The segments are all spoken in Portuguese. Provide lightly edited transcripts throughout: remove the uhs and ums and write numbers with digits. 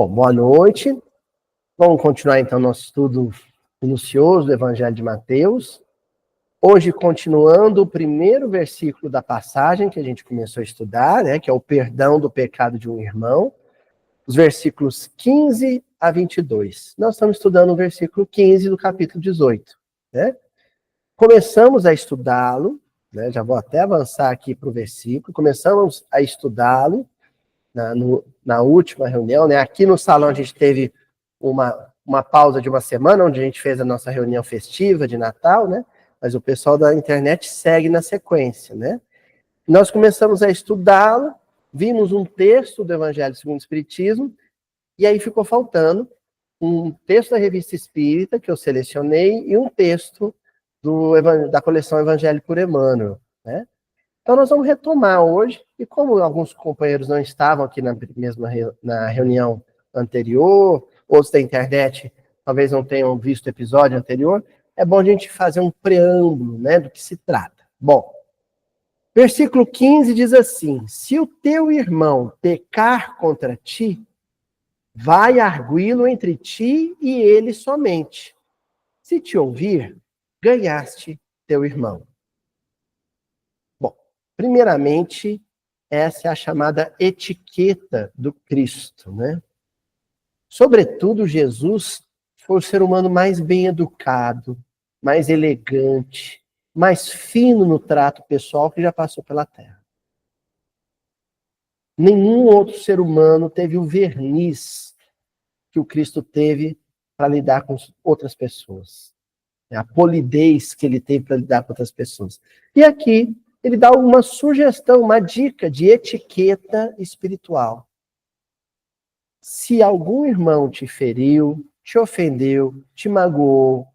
Bom, boa noite. Vamos continuar então nosso estudo minucioso do Evangelho de Mateus. Hoje, continuando o primeiro versículo da passagem que a gente começou a estudar, né, que é o perdão do pecado de um irmão, os versículos 15 a 22. Nós estamos estudando o versículo 15 do capítulo 18. Né? Começamos a estudá-lo, né, já vou até avançar aqui para o versículo, começamos a estudá-lo na última reunião, né? Aqui no salão a gente teve uma pausa de uma semana, onde a gente fez a nossa reunião festiva de Natal, né? Mas o pessoal da internet segue na sequência, né? Nós começamos a estudá-lo, vimos um texto do Evangelho segundo o Espiritismo, e aí ficou faltando um texto da Revista Espírita, que eu selecionei, e um texto da coleção Evangelho por Emmanuel, né? Então nós vamos retomar hoje, e como alguns companheiros não estavam aqui na reunião anterior, outros da internet talvez não tenham visto o episódio anterior, é bom a gente fazer um preâmbulo, né, do que se trata. Bom, versículo 15 diz assim: se o teu irmão pecar contra ti, vai arguí-lo entre ti e ele somente. Se te ouvir, ganhaste teu irmão. Primeiramente, essa é a chamada etiqueta do Cristo, né? Sobretudo, Jesus foi o ser humano mais bem educado, mais elegante, mais fino no trato pessoal que já passou pela Terra. Nenhum outro ser humano teve o verniz que o Cristo teve para lidar com outras pessoas. A polidez que ele teve para lidar com outras pessoas. E aqui, ele dá uma sugestão, uma dica de etiqueta espiritual. Se algum irmão te feriu, te ofendeu, te magoou,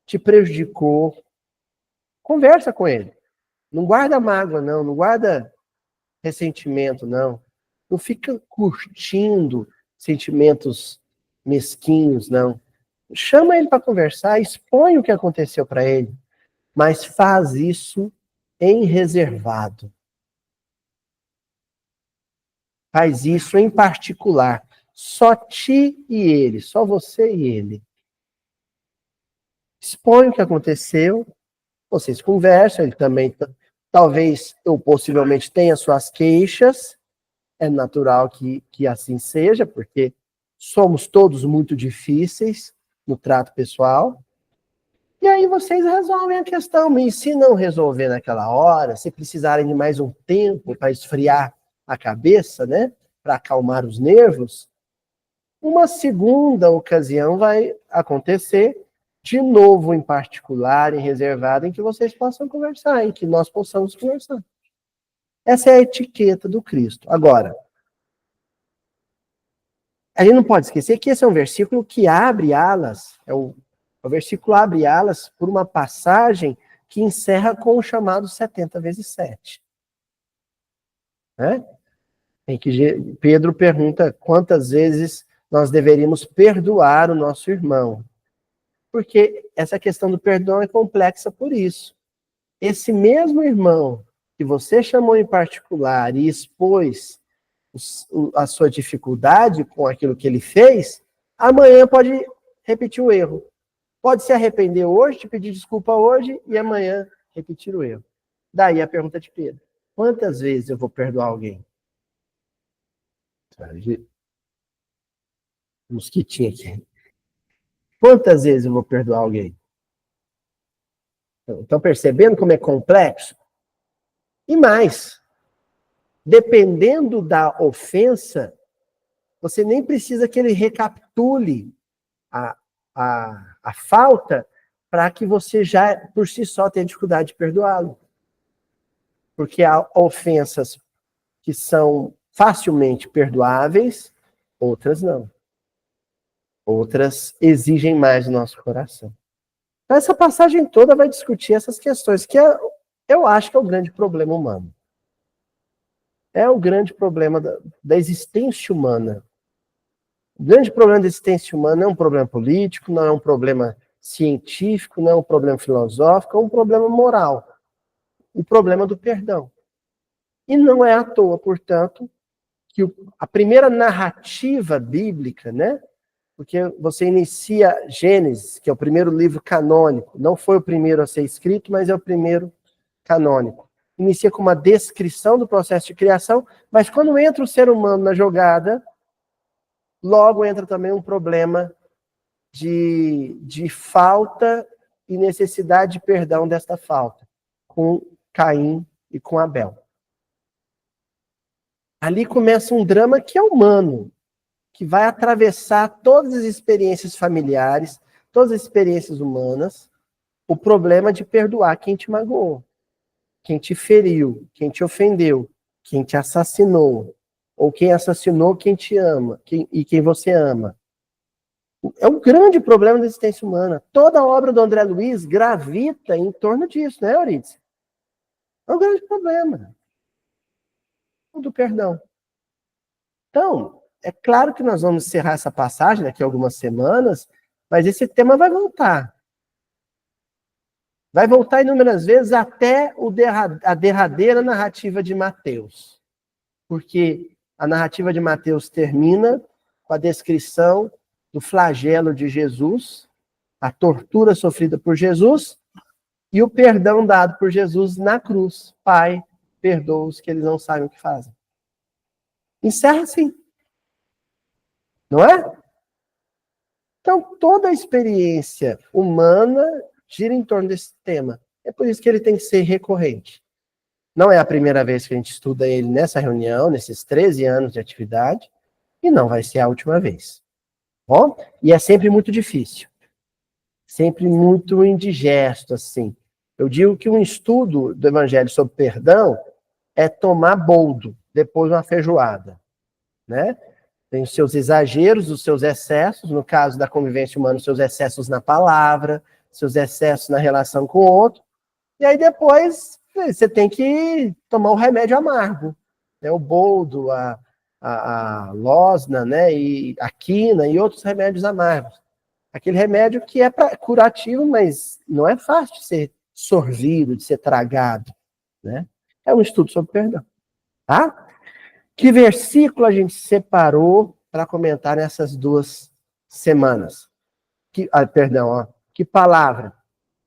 te prejudicou, conversa com ele. Não guarda mágoa, não. Não guarda ressentimento, não. Não fica curtindo sentimentos mesquinhos, não. Chama ele para conversar, expõe o que aconteceu para ele, mas faz isso em reservado. Faz isso em particular. Só ti e ele, só você e ele. Expõe o que aconteceu, vocês conversam, ele também, talvez ou possivelmente tenha suas queixas, é natural que assim seja, porque somos todos muito difíceis no trato pessoal. E aí vocês resolvem a questão. E se não resolver naquela hora, se precisarem de mais um tempo para esfriar a cabeça, né, para acalmar os nervos, uma segunda ocasião vai acontecer, de novo em particular, em reservado, em que vocês possam conversar, em que nós possamos conversar. Essa é a etiqueta do Cristo. Agora, a gente não pode esquecer que esse é um versículo que abre alas, o versículo abre alas por uma passagem que encerra com o chamado 70 vezes 7. Né? Em que Pedro pergunta quantas vezes nós deveríamos perdoar o nosso irmão. Porque essa questão do perdão é complexa por isso. Esse mesmo irmão que você chamou em particular e expôs a sua dificuldade com aquilo que ele fez, amanhã pode repetir o erro. Pode se arrepender hoje, te pedir desculpa hoje e amanhã repetir o erro. Daí a pergunta de Pedro: quantas vezes eu vou perdoar alguém? Mosquitinho aqui. Quantas vezes eu vou perdoar alguém? Estão percebendo como é complexo? E mais, dependendo da ofensa, você nem precisa que ele recapitule a falta para que você já, por si só, tenha dificuldade de perdoá-lo. Porque há ofensas que são facilmente perdoáveis, outras não. Outras exigem mais do nosso coração. Então, essa passagem toda vai discutir essas questões, que eu acho que é o grande problema humano. É o grande problema da existência humana. O grande problema da existência humana não é um problema político, não é um problema científico, não é um problema filosófico, é um problema moral. O problema do perdão. E não é à toa, portanto, que a primeira narrativa bíblica, né? Porque você inicia Gênesis, que é o primeiro livro canônico. Não foi o primeiro a ser escrito, mas é o primeiro canônico. Inicia com uma descrição do processo de criação, mas quando entra o ser humano na jogada, logo entra também um problema de falta e necessidade de perdão desta falta, com Caim e com Abel. Ali começa um drama que é humano, que vai atravessar todas as experiências familiares, todas as experiências humanas, o problema de perdoar quem te magoou, quem te feriu, quem te ofendeu, quem te assassinou, ou quem assassinou quem te ama e quem você ama. É um grande problema da existência humana. Toda a obra do André Luiz gravita em torno disso, né, Eurídice? É um grande problema do perdão. Então, é claro que nós vamos encerrar essa passagem daqui a algumas semanas, mas esse tema vai voltar. Vai voltar inúmeras vezes até a derradeira narrativa de Mateus. Porque a narrativa de Mateus termina com a descrição do flagelo de Jesus, a tortura sofrida por Jesus e o perdão dado por Jesus na cruz. Pai, perdoa-os que eles não sabem o que fazem. Encerra assim. Não é? Então, toda a experiência humana gira em torno desse tema. É por isso que ele tem que ser recorrente. Não é a primeira vez que a gente estuda ele nessa reunião, nesses 13 anos de atividade, e não vai ser a última vez. Bom? E é sempre muito difícil. Sempre muito indigesto, assim. Eu digo que um estudo do Evangelho sobre perdão é tomar boldo, depois uma feijoada. Né? Tem os seus exageros, os seus excessos, no caso da convivência humana, os seus excessos na palavra, seus excessos na relação com o outro, e aí depois você tem que tomar o remédio amargo, né? O boldo, a losna, né? E a quina e outros remédios amargos. Aquele remédio que é curativo, mas não é fácil de ser sorvido, de ser tragado, né? É um estudo sobre perdão, tá? Que versículo a gente separou para comentar nessas 2 semanas? Que palavra?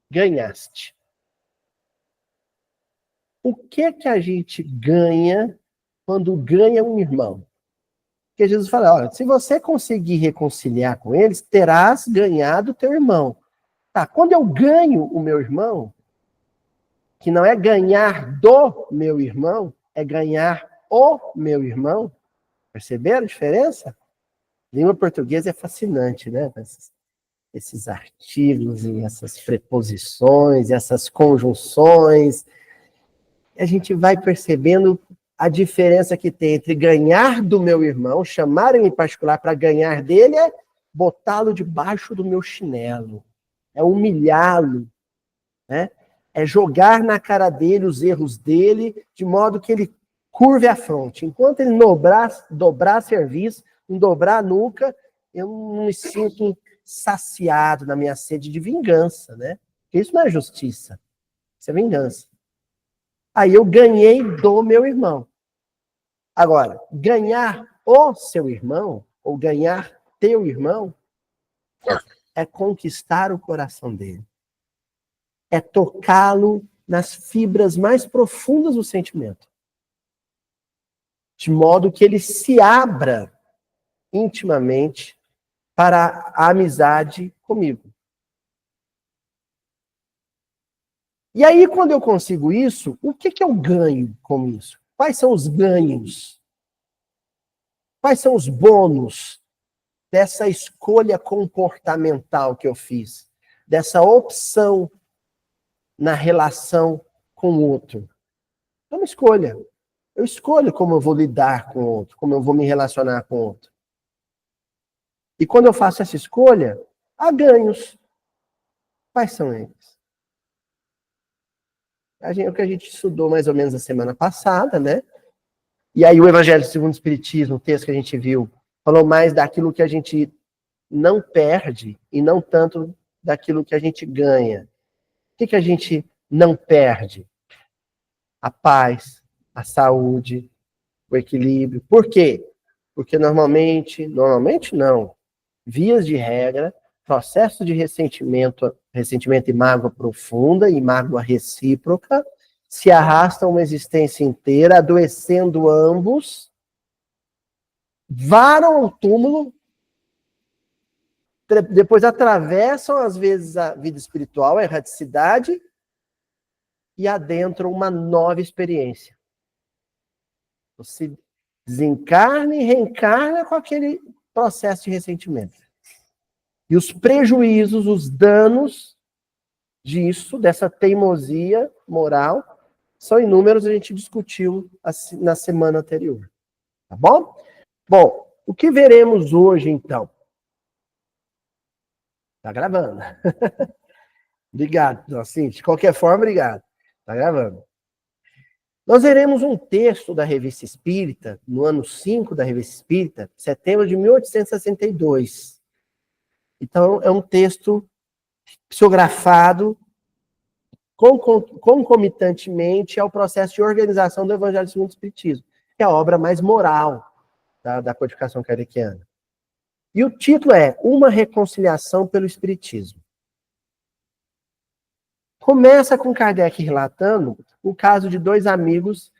Ganhaste. O que a gente ganha quando ganha um irmão? Porque Jesus fala, olha, se você conseguir reconciliar com eles, terás ganhado o teu irmão. Tá, quando eu ganho o meu irmão, que não é ganhar do meu irmão, é ganhar o meu irmão, perceberam a diferença? A língua portuguesa é fascinante, né? Esses artigos e essas preposições, essas conjunções. A gente vai percebendo a diferença que tem entre ganhar do meu irmão, chamar em particular para ganhar dele, é botá-lo debaixo do meu chinelo, é humilhá-lo, né? É jogar na cara dele os erros dele, de modo que ele curve a fronte. Enquanto ele dobrar serviço, dobrar a nuca, eu não me sinto saciado na minha sede de vingança, né? Porque isso não é justiça, isso é vingança. Aí eu ganhei do meu irmão. Agora, ganhar o seu irmão, ou ganhar teu irmão, é conquistar o coração dele. É tocá-lo nas fibras mais profundas do sentimento. De modo que ele se abra intimamente para a amizade comigo. E aí, quando eu consigo isso, o que eu ganho com isso? Quais são os ganhos? Quais são os bônus dessa escolha comportamental que eu fiz? Dessa opção na relação com o outro? É uma escolha. Eu escolho como eu vou lidar com o outro, como eu vou me relacionar com o outro. E quando eu faço essa escolha, há ganhos. Quais são eles? O que a gente estudou mais ou menos a semana passada, né? E aí o Evangelho segundo o Espiritismo, o texto que a gente viu, falou mais daquilo que a gente não perde e não tanto daquilo que a gente ganha. O que a gente não perde? A paz, a saúde, o equilíbrio. Por quê? Porque normalmente não, vias de regra, processo de ressentimento e mágoa profunda e mágoa recíproca, se arrastam uma existência inteira, adoecendo ambos, varam ao túmulo, depois atravessam, às vezes, a vida espiritual, a erraticidade, e adentram uma nova experiência. Você desencarna e reencarna com aquele processo de ressentimento. E os prejuízos, os danos disso, dessa teimosia moral, são inúmeros, a gente discutiu na semana anterior. Tá bom? Bom, o que veremos hoje, então? Tá gravando. Obrigado, assim, de qualquer forma, obrigado. Tá gravando. Nós veremos um texto da Revista Espírita, no ano 5 da Revista Espírita, setembro de 1862. Então, é um texto psicografado concomitantemente ao processo de organização do Evangelho segundo o Espiritismo, que é a obra mais moral da codificação kardeciana. E o título é Uma Reconciliação pelo Espiritismo. Começa com Kardec relatando o caso de dois amigos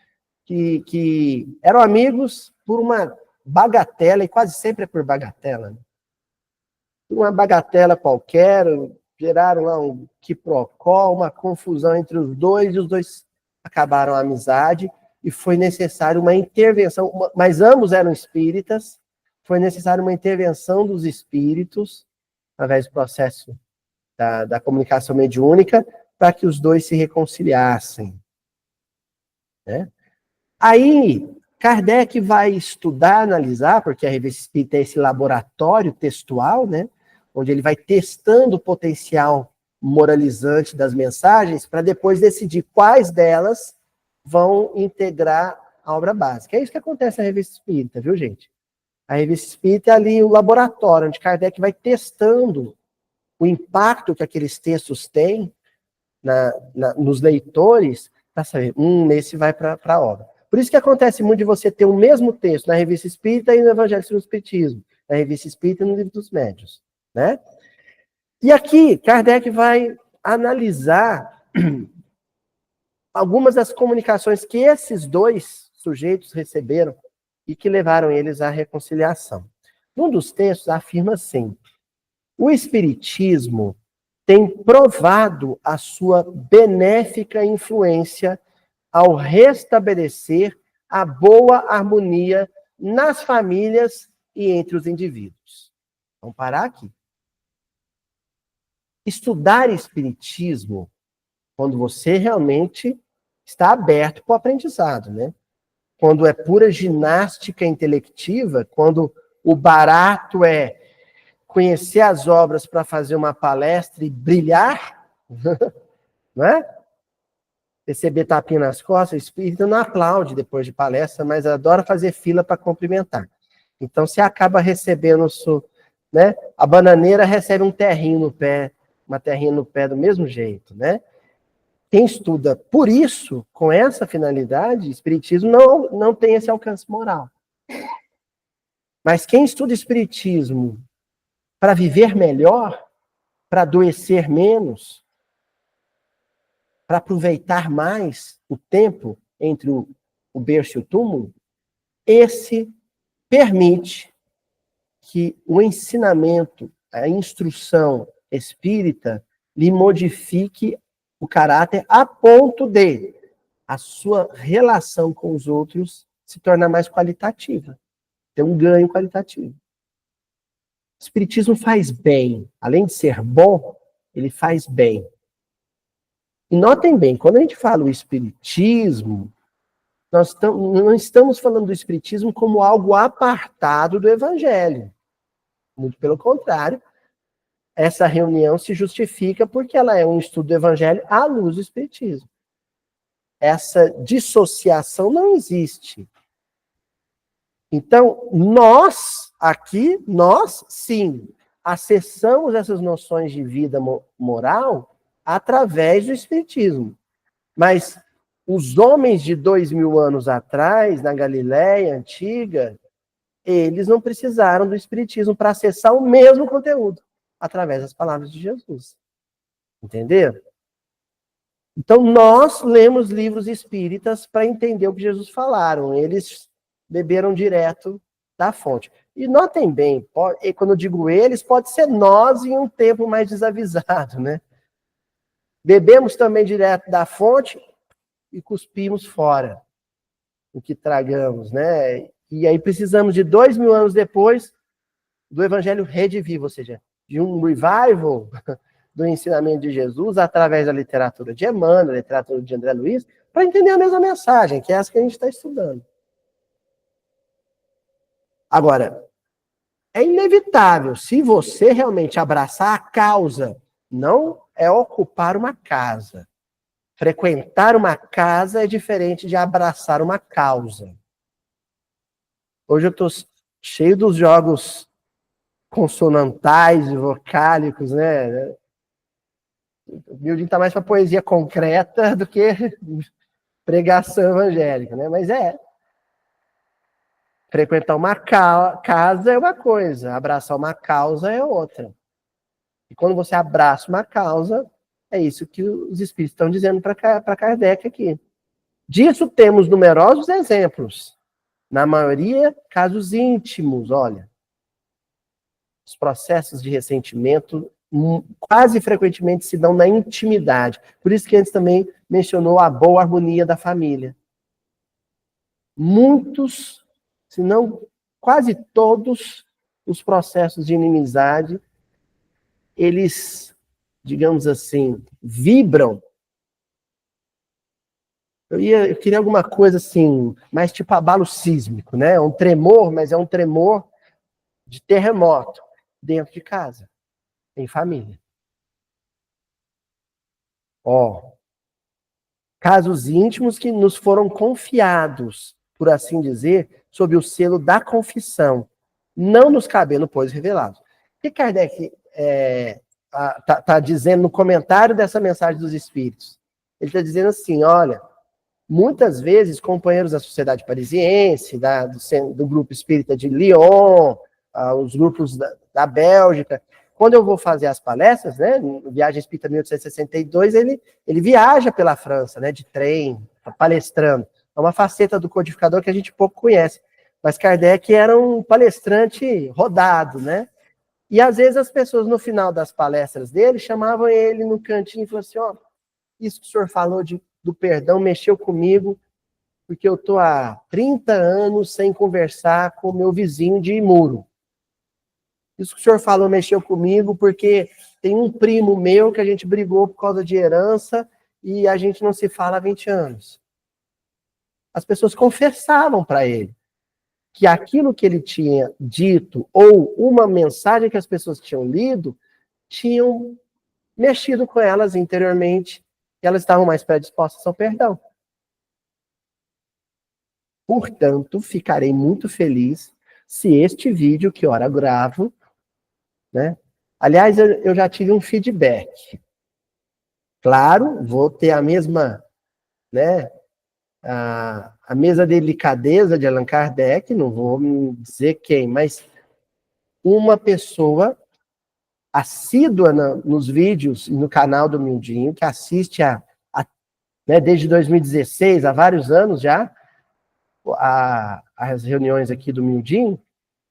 que eram amigos por uma bagatela, e quase sempre é por bagatela, né? Uma bagatela qualquer, geraram lá um quiprocó, uma confusão entre os dois, e os dois acabaram a amizade, e foi necessário uma intervenção, mas ambos eram espíritas, foi necessário uma intervenção dos espíritos, através do processo da comunicação mediúnica, para que os dois se reconciliassem. Né? Aí, Kardec vai estudar, analisar, porque a Revista Espírita é esse laboratório textual, né? Onde ele vai testando o potencial moralizante das mensagens, para depois decidir quais delas vão integrar a obra básica. É isso que acontece na Revista Espírita, viu, gente? A Revista Espírita é ali o laboratório, onde Kardec vai testando o impacto que aqueles textos têm nos leitores, para saber, esse vai para a obra. Por isso que acontece muito de você ter o mesmo texto na Revista Espírita e no Evangelho segundo o Espiritismo, na Revista Espírita e no Livro dos Médiuns, né? E aqui, Kardec vai analisar algumas das comunicações que esses dois sujeitos receberam e que levaram eles à reconciliação. Num dos textos afirma assim: o Espiritismo tem provado a sua benéfica influência ao restabelecer a boa harmonia nas famílias e entre os indivíduos. Vamos parar aqui. Estudar Espiritismo, quando você realmente está aberto para o aprendizado, né? Quando é pura ginástica intelectiva, quando o barato é conhecer as obras para fazer uma palestra e brilhar, não é? Receber tapinha nas costas, o espírito não aplaude depois de palestra, mas adora fazer fila para cumprimentar. Então, você acaba recebendo, né? A bananeira recebe um terrinho no pé, uma terrinha no pé do mesmo jeito, né? Quem estuda por isso, com essa finalidade, espiritismo não tem esse alcance moral. Mas quem estuda espiritismo para viver melhor, para adoecer menos, para aproveitar mais o tempo entre o berço e o túmulo, esse permite que o ensinamento, a instrução espírita lhe modifique o caráter a ponto de a sua relação com os outros se tornar mais qualitativa, ter um ganho qualitativo. O espiritismo faz bem, além de ser bom, ele faz bem. E notem bem, quando a gente fala o espiritismo, nós não estamos falando do espiritismo como algo apartado do evangelho. Muito pelo contrário, essa reunião se justifica porque ela é um estudo do evangelho à luz do espiritismo. Essa dissociação não existe. Então, nós sim, acessamos essas noções de vida moral através do espiritismo. Mas Os homens de 2000 anos atrás, na Galiléia antiga, eles não precisaram do Espiritismo para acessar o mesmo conteúdo, através das palavras de Jesus. Entenderam? Então, nós lemos livros espíritas para entender o que Jesus falaram. Eles beberam direto da fonte. E notem bem, quando eu digo eles, pode ser nós em um tempo mais desavisado, né? Bebemos também direto da fonte e cuspimos fora o que tragamos, né? E aí precisamos de 2000 anos depois do Evangelho redivivo, ou seja, de um revival do ensinamento de Jesus através da literatura de Emmanuel, da literatura de André Luiz, para entender a mesma mensagem, que é essa que a gente está estudando. Agora, é inevitável, se você realmente abraçar a causa, não é ocupar uma casa. Frequentar uma casa é diferente de abraçar uma causa. Hoje eu estou cheio dos jogos consonantais e vocálicos, né? O Mildinho está mais para poesia concreta do que pregação evangélica, né? Mas frequentar uma casa é uma coisa, abraçar uma causa é outra. E quando você abraça uma causa, é isso que os espíritos estão dizendo para Kardec aqui. Disso temos numerosos exemplos. Na maioria, casos íntimos, olha. Os processos de ressentimento quase frequentemente se dão na intimidade. Por isso que antes também mencionou a boa harmonia da família. Muitos, se não quase todos, os processos de inimizade, eles, digamos assim, vibram. Eu queria alguma coisa assim, mais tipo abalo sísmico, né? É um tremor, mas é um tremor de terremoto dentro de casa, em família. Ó, casos íntimos que nos foram confiados, por assim dizer, sob o selo da confissão, não nos cabendo, pois, revelados. O que Kardec tá dizendo no comentário dessa mensagem dos Espíritos? Ele está dizendo assim, olha, muitas vezes companheiros da Sociedade Parisiense, do Grupo Espírita de Lyon, os grupos da Bélgica, quando eu vou fazer as palestras, né, no Viagem Espírita 1862, ele viaja pela França, né, de trem, palestrando. É uma faceta do codificador que a gente pouco conhece. Mas Kardec era um palestrante rodado, né? E às vezes as pessoas, no final das palestras dele, chamavam ele no cantinho e falavam assim, ó, isso que o senhor falou do perdão mexeu comigo, porque eu estou há 30 anos sem conversar com o meu vizinho de muro. Isso que o senhor falou mexeu comigo, porque tem um primo meu que a gente brigou por causa de herança e a gente não se fala há 20 anos. As pessoas confessavam para ele que aquilo que ele tinha dito ou uma mensagem que as pessoas tinham lido tinham mexido com elas interiormente e elas estavam mais predispostas ao perdão. Portanto, ficarei muito feliz se este vídeo, que ora gravo, né? Aliás, eu já tive um feedback. Claro, vou ter a mesma, né, a mesma delicadeza de Allan Kardec, não vou dizer quem, mas uma pessoa assídua nos vídeos e no canal do Mildinho, que assiste né, desde 2016, há vários anos já, as reuniões aqui do Mildinho,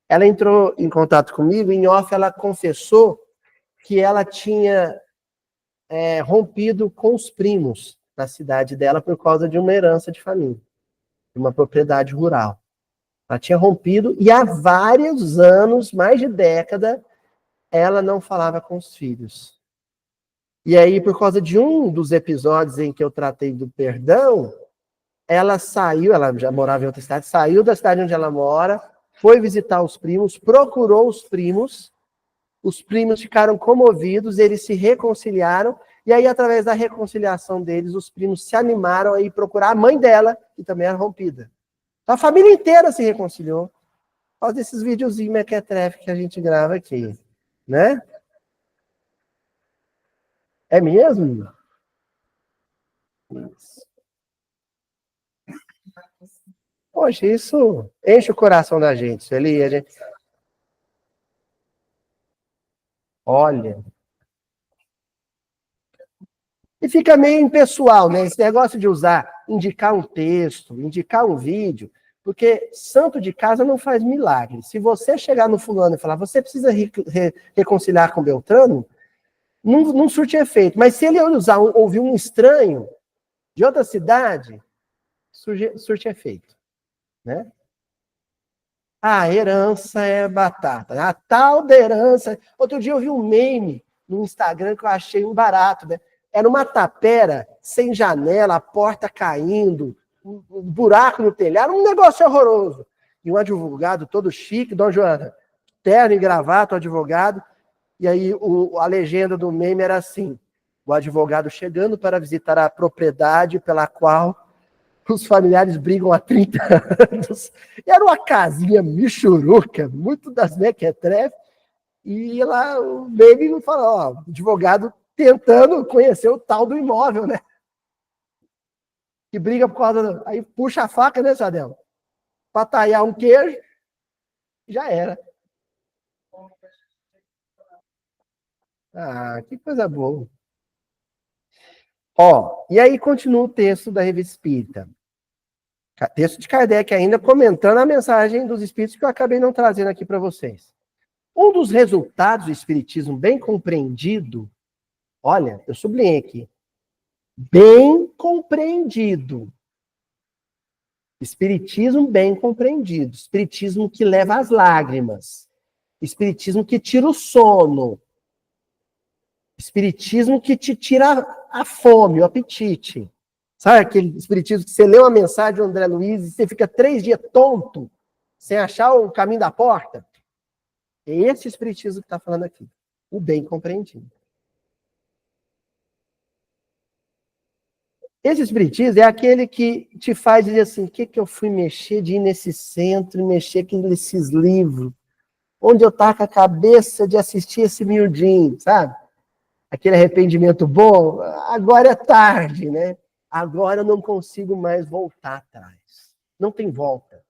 ela entrou em contato comigo, em off ela confessou que ela tinha rompido com os primos na cidade dela por causa de uma herança de família, de uma propriedade rural. Ela tinha rompido e há vários anos, mais de década, ela não falava com os filhos. E aí, por causa de um dos episódios em que eu tratei do perdão, ela saiu, ela já morava em outra cidade, saiu da cidade onde ela mora, foi visitar os primos, procurou os primos ficaram comovidos, eles se reconciliaram, e aí, através da reconciliação deles, os primos se animaram a ir procurar a mãe dela, que também era rompida. Então, a família inteira se reconciliou, por causa desses videozinhos mequetrefe que a gente grava aqui, né? É mesmo? Isso. Poxa, isso enche o coração da gente, Sueli. A gente... Olha. E fica meio impessoal, né? Esse negócio de indicar um texto, indicar um vídeo, porque santo de casa não faz milagre. Se você chegar no fulano e falar, você precisa reconciliar com Beltrano, não surte efeito. Mas se ele ouvir um estranho de outra cidade, surte efeito, né? A herança é batata. A tal da herança. Outro dia eu vi um meme no Instagram que eu achei um barato, né? Era uma tapera sem janela, a porta caindo, um buraco no telhado, um negócio horroroso. E um advogado todo chique, Dona Joana, terno e gravata, o advogado. E aí a legenda do meme era assim: o advogado chegando para visitar a propriedade pela qual os familiares brigam há 30 anos. Era uma casinha michuruca, muito das mequetrefes, e lá o meme fala, ó, o advogado tentando conhecer o tal do imóvel, né? Que briga por causa... Aí puxa a faca, né, Sadel? Pra talhar um queijo, já era. Ah, que coisa boa. Ó, e aí continua o texto da Revista Espírita. Texto de Kardec ainda comentando a mensagem dos espíritos que eu acabei não trazendo aqui para vocês. Um dos resultados do espiritismo bem compreendido, olha, eu sublinhei aqui, bem compreendido. Espiritismo bem compreendido. Espiritismo que leva às lágrimas. Espiritismo que tira o sono. Espiritismo que te tira a fome, o apetite. Sabe aquele espiritismo que você lê uma mensagem do André Luiz e você fica 3 dias tonto, sem achar o caminho da porta? É esse espiritismo que está falando aqui. O bem compreendido. Esse espiritismo é aquele que te faz dizer assim, o que eu fui mexer de ir nesse centro, mexer aqui nesses livros, onde eu estava com a cabeça de assistir esse miudinho, sabe? Aquele arrependimento bom, agora é tarde, né? Agora eu não consigo mais voltar atrás. Não tem volta.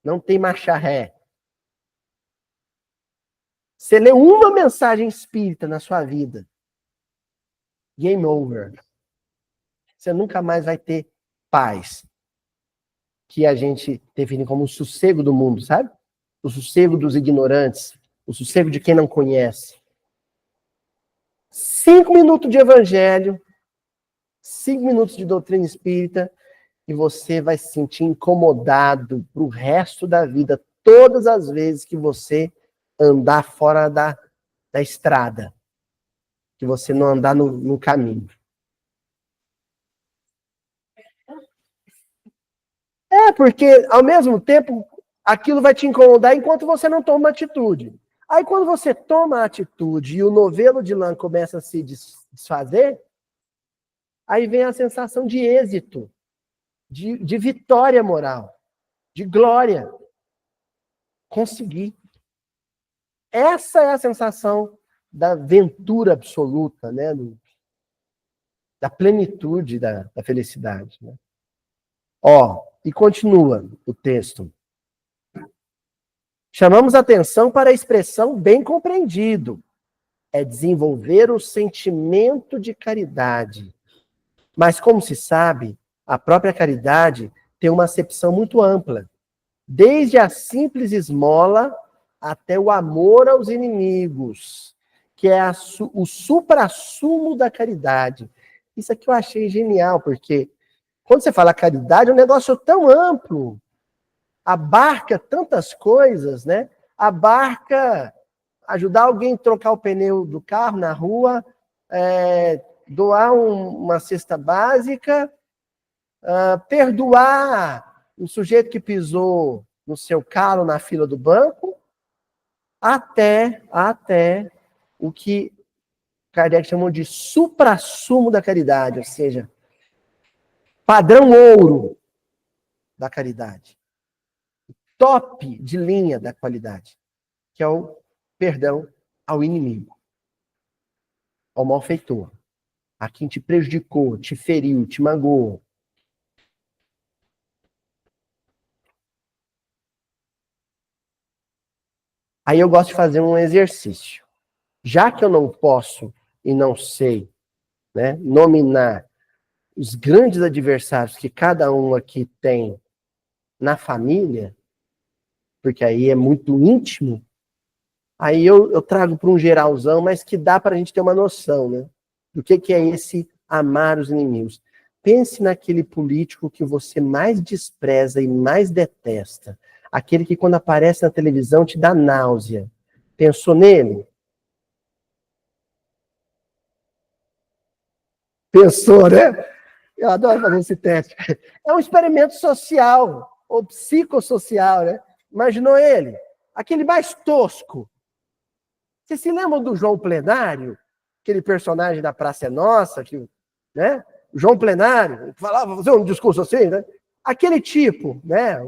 Não tem marcha ré. Você lê uma mensagem espírita na sua vida, game over. Você nunca mais vai ter paz. Que a gente define como o sossego do mundo, sabe? O sossego dos ignorantes, o sossego de quem não conhece. 5 minutos de evangelho, 5 minutos de doutrina espírita, e você vai se sentir incomodado para o resto da vida, todas as vezes que você andar fora da estrada, que você não andar no caminho. É, porque, ao mesmo tempo, aquilo vai te incomodar enquanto você não toma atitude. Aí, quando você toma a atitude e o novelo de lã começa a se desfazer, aí vem a sensação de êxito, de vitória moral, de glória. Consegui. Essa é a sensação da ventura absoluta, né? Da plenitude da felicidade. Né? Ó, e continua o texto. Chamamos atenção para a expressão bem compreendido. É desenvolver o sentimento de caridade. Mas, como se sabe, a própria caridade tem uma acepção muito ampla. Desde a simples esmola até o amor aos inimigos, que é o suprassumo da caridade. Isso aqui eu achei genial, porque quando você fala caridade, é um negócio tão amplo, abarca tantas coisas, né? Abarca ajudar alguém a trocar o pneu do carro na rua, doar uma cesta básica, perdoar um sujeito que pisou no seu calo na fila do banco, até o que Kardec chamou de suprassumo da caridade, ou seja, padrão ouro da caridade. Top de linha da qualidade, que é o perdão ao inimigo, ao malfeitor, a quem te prejudicou, te feriu, te magoou. Aí eu gosto de fazer um exercício. Já que eu não posso e não sei, né, nominar os grandes adversários que cada um aqui tem na família, porque aí é muito íntimo, aí eu trago para um geralzão, mas que dá para a gente ter uma noção, né? Do que é esse amar os inimigos. Pense naquele político que você mais despreza e mais detesta. Aquele que quando aparece na televisão te dá náusea. Pensou nele? Pensou, né? Eu adoro fazer esse teste. É um experimento social, ou psicossocial, né? Imaginou ele? Aquele mais tosco. Você se lembra do João Plenário? Aquele personagem da Praça é Nossa, que, né? João Plenário, que falava, fazer um discurso assim, né? Aquele tipo, né?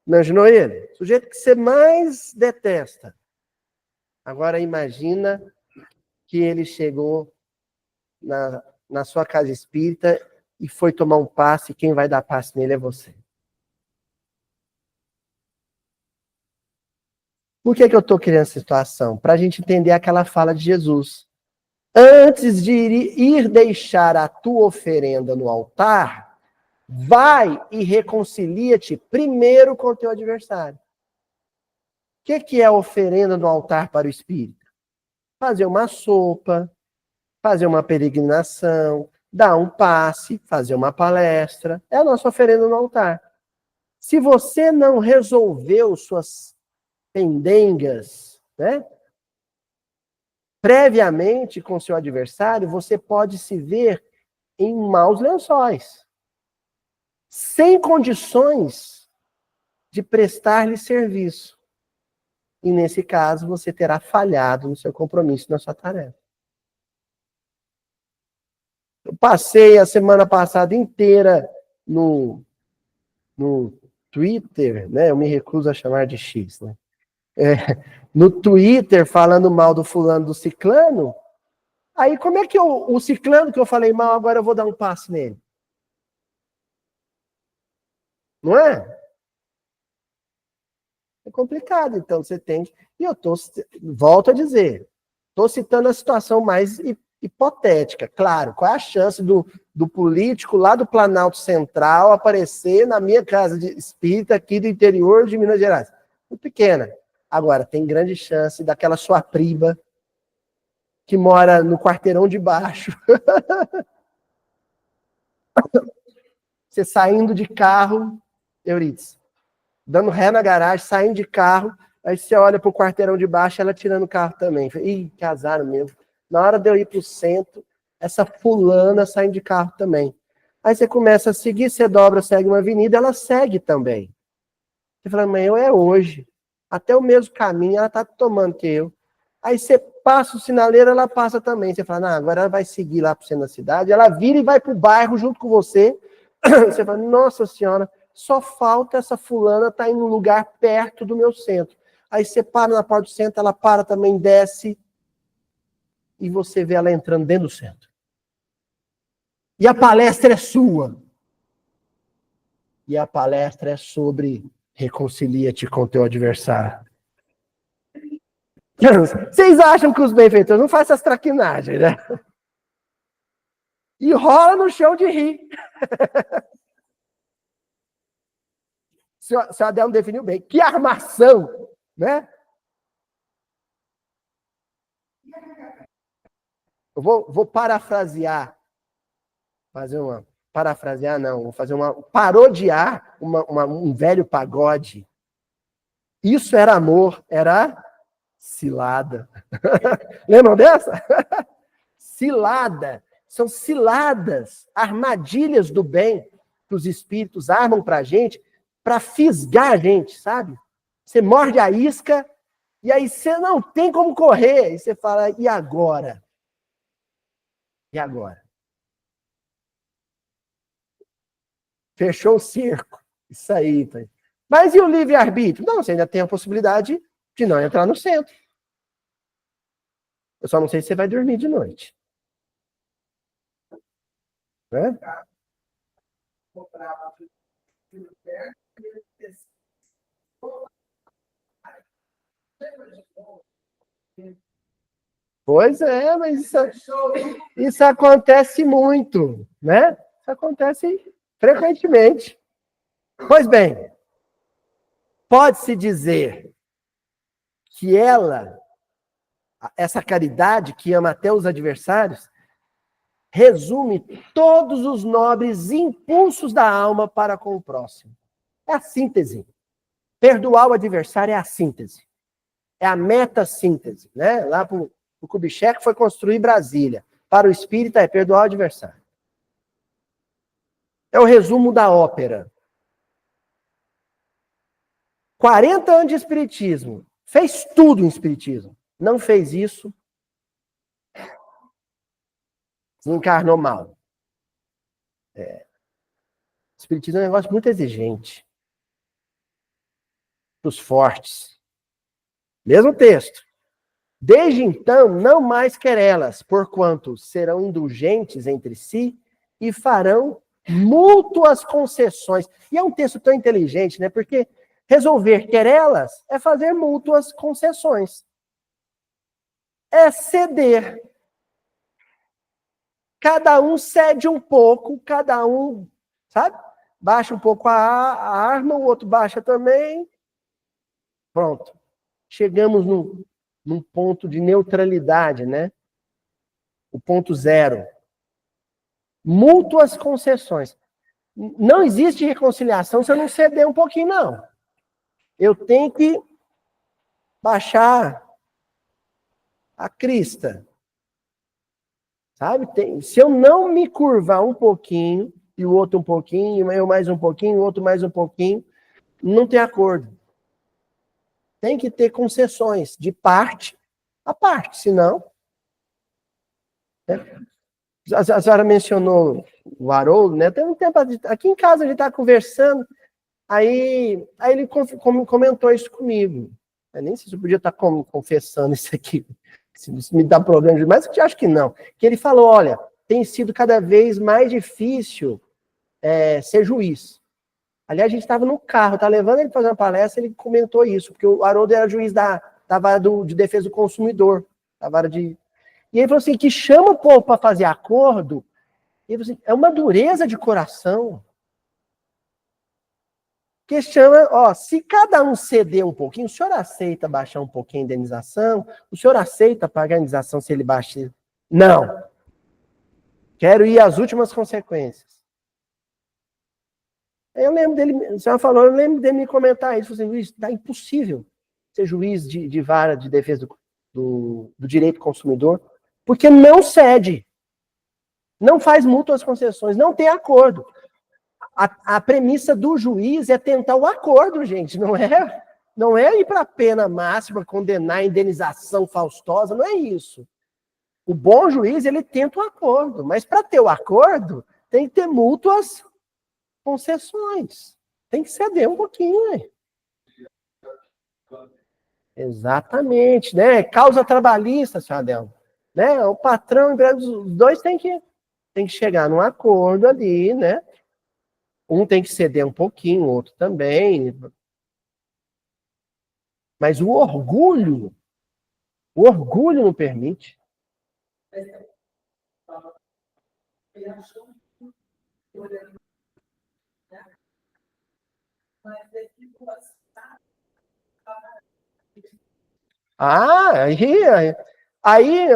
Imaginou ele? O sujeito que você mais detesta. Agora imagina que ele chegou na sua casa espírita e foi tomar um passe, e quem vai dar passe nele é você. Por que eu estou criando essa situação? Para a gente entender aquela fala de Jesus. Antes de ir deixar a tua oferenda no altar, vai e reconcilia-te primeiro com o teu adversário. O que é a oferenda no altar para o espírito? Fazer uma sopa, fazer uma peregrinação, dar um passe, fazer uma palestra. É a nossa oferenda no altar. Se você não resolveu suas pendengas, né, previamente com seu adversário, você pode se ver em maus lençóis, sem condições de prestar-lhe serviço. E nesse caso, você terá falhado no seu compromisso, na sua tarefa. Eu passei a semana passada inteira no Twitter, né? Eu me recuso a chamar de X, né? No Twitter, falando mal do fulano do ciclano. Aí, como é que o ciclano que eu falei mal, agora eu vou dar um passe nele? Não é? É complicado. Então, você tem que... E eu volto a dizer, estou citando a situação mais hipotética. Claro, qual é a chance do político lá do Planalto Central aparecer na minha casa de espírita aqui do interior de Minas Gerais? Muito pequena. Agora, tem grande chance daquela sua prima que mora no quarteirão de baixo. Você saindo de carro, Euridice, dando ré na garagem, saindo de carro, aí você olha pro quarteirão de baixo, ela tirando o carro também. Ih, que azar mesmo. Na hora de eu ir pro centro, essa fulana saindo de carro também. Aí você começa a seguir, você dobra, segue uma avenida, ela segue também. Você fala, mas eu é hoje. Até o mesmo caminho, ela tá tomando que eu. Aí você passa o sinaleiro, ela passa também. Você fala, não, agora ela vai seguir lá pro centro da cidade, ela vira e vai pro bairro junto com você. Você fala, nossa senhora, só falta essa fulana estar em um lugar perto do meu centro. Aí você para na porta do centro, ela para também, desce, e você vê ela entrando dentro do centro. E a palestra é sua. E a palestra é sobre reconcilia-te com teu adversário. Vocês acham que os benfeitores não fazem essas traquinagens, né? E rola no chão de rir. Se o Adelmo definiu bem. Que armação, né? Eu vou parafrasear. Fazer uma... Parafrasear, não. Vou fazer uma... Parodiar um velho pagode. Isso era amor. Era cilada. Lembram dessa? Cilada. São ciladas, armadilhas do bem que os espíritos armam pra gente, para fisgar a gente, sabe? Você morde a isca e aí você não tem como correr. E você fala, e agora? E agora? Fechou o cerco. Isso aí. Tá? Mas e o livre-arbítrio? Não, você ainda tem a possibilidade de não entrar no centro. Eu só não sei se você vai dormir de noite. Né? Pois é, mas isso acontece muito, né? Isso acontece frequentemente. Pois bem, pode-se dizer que essa caridade que ama até os adversários, resume todos os nobres impulsos da alma para com o próximo. É a síntese. Perdoar o adversário é a síntese. É a meta-síntese, né? Lá para o Kubitschek foi construir Brasília. Para o espírita é perdoar o adversário. É o resumo da ópera. 40 anos de espiritismo. Fez tudo em espiritismo. Não fez isso. Desencarnou mal. O espiritismo é um negócio muito exigente. Para os fortes. Mesmo texto. Desde então, não mais querelas, porquanto serão indulgentes entre si e farão mútuas concessões. E é um texto tão inteligente, né? Porque resolver querelas é fazer mútuas concessões. É ceder. Cada um cede um pouco, cada um, sabe? Baixa um pouco a arma, o outro baixa também. Pronto. Chegamos num ponto de neutralidade, né? O ponto zero. Mútuas concessões. Não existe reconciliação se eu não ceder um pouquinho, não. Eu tenho que baixar a crista. Sabe? Se eu não me curvar um pouquinho, e o outro um pouquinho, eu mais um pouquinho, o outro mais um pouquinho, não tem acordo. Tem que ter concessões de parte a parte, senão... A senhora mencionou o Haroldo, né? Tem um tempo aqui em casa a gente está conversando, aí ele comentou isso comigo. Eu nem sei se eu podia estar confessando isso aqui, se isso me dá problema demais, mas eu acho que não. Que ele falou, olha, tem sido cada vez mais difícil ser juiz. Aliás, a gente estava no carro, tá levando ele para fazer uma palestra, ele comentou isso, porque o Haroldo era juiz da vara de defesa do consumidor, da vara de... E ele falou assim, que chama o povo para fazer acordo, e ele falou assim, é uma dureza de coração. Que chama, ó, se cada um ceder um pouquinho, o senhor aceita baixar um pouquinho a indenização? O senhor aceita pagar a indenização se ele baixar? Não. Quero ir às últimas consequências. Eu lembro dele, a senhora falou, eu lembro dele me comentar isso, assim, Luiz, tá impossível ser juiz de vara de defesa do direito do consumidor, porque não cede, não faz mútuas concessões, não tem acordo. A premissa do juiz é tentar o acordo, gente, não é ir para a pena máxima, condenar a indenização faustosa, não é isso. O bom juiz, ele tenta o acordo, mas para ter o acordo, tem que ter mútuas concessões. Tem que ceder um pouquinho, né? Exatamente, né? Causa trabalhista, senhora Adelma, né? O patrão, os dois tem que chegar num acordo ali, né? Um tem que ceder um pouquinho, o outro também. Mas o orgulho não permite.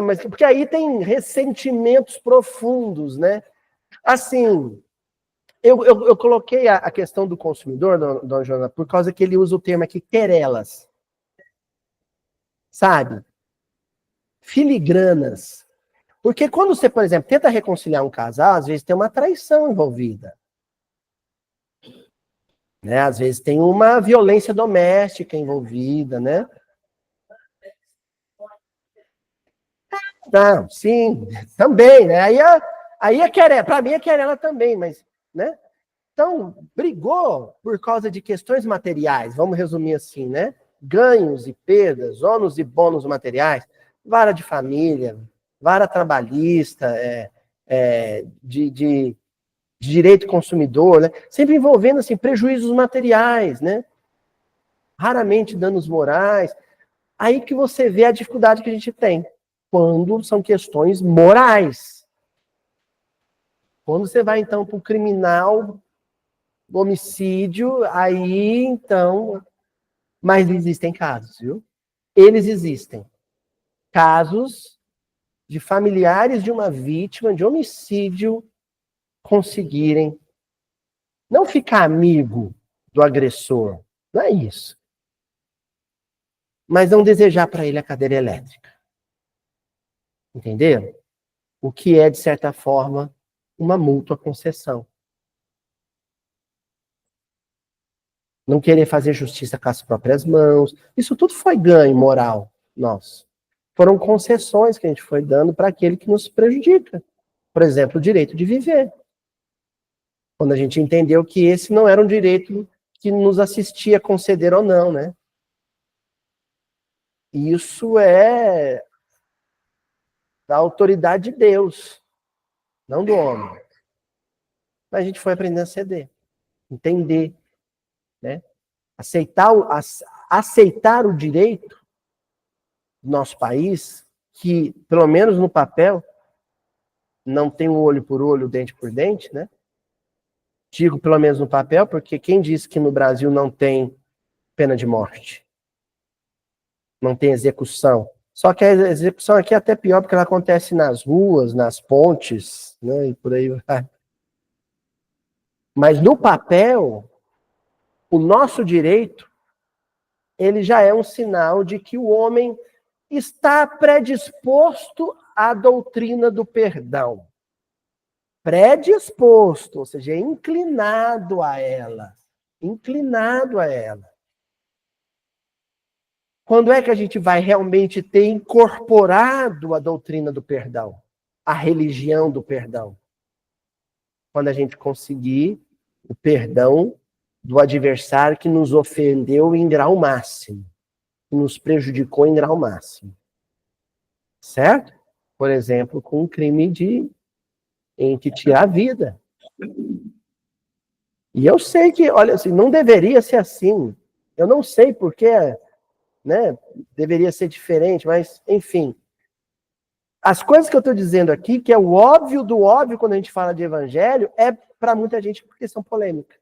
Mas porque aí tem ressentimentos profundos, né? Assim, eu coloquei a questão do consumidor, dona Joana, por causa que ele usa o termo aqui, querelas. Sabe? Filigranas. Porque quando você, por exemplo, tenta reconciliar um casal, às vezes tem uma traição envolvida. Né? Às vezes tem uma violência doméstica envolvida, né? Não, sim, também, né? Aí é querela, para mim é querela também, mas, né? Então, brigou por causa de questões materiais, vamos resumir assim, né? Ganhos e perdas, ônus e bônus materiais, vara de família, vara trabalhista, de direito consumidor, né? Sempre envolvendo assim, prejuízos materiais, né? Raramente danos morais. Aí que você vê a dificuldade que a gente tem, quando são questões morais. Quando você vai, então, para o criminal, homicídio, aí, então... Mas existem casos, viu? Eles existem. Casos de familiares de uma vítima de homicídio conseguirem não ficar amigo do agressor, não é isso. Mas não desejar para ele a cadeira elétrica. Entenderam? O que é, de certa forma, uma mútua concessão. Não querer fazer justiça com as próprias mãos. Isso tudo foi ganho moral nosso. Foram concessões que a gente foi dando para aquele que nos prejudica. Por exemplo, o direito de viver. Quando a gente entendeu que esse não era um direito que nos assistia a conceder ou não, né? Isso é da autoridade de Deus, não do homem. Mas a gente foi aprendendo a ceder, entender, né? Aceitar o direito do nosso país, que, pelo menos no papel, não tem o olho por olho, o dente por dente, né? Digo pelo menos no papel, porque quem disse que no Brasil não tem pena de morte? Não tem execução. Só que a execução aqui é até pior, porque ela acontece nas ruas, nas pontes, né? E por aí vai. Mas no papel, o nosso direito, ele já é um sinal de que o homem está predisposto à doutrina do perdão. Predisposto, ou seja, inclinado a ela. Inclinado a ela. Quando é que a gente vai realmente ter incorporado a doutrina do perdão? A religião do perdão? Quando a gente conseguir o perdão do adversário que nos ofendeu em grau máximo, que nos prejudicou em grau máximo. Certo? Por exemplo, com um crime em que tira a vida. E eu sei que, olha, assim, não deveria ser assim. Eu não sei porque, né, deveria ser diferente, mas, enfim. As coisas que eu estou dizendo aqui, que é o óbvio do óbvio quando a gente fala de evangelho, é para muita gente por questão polêmica.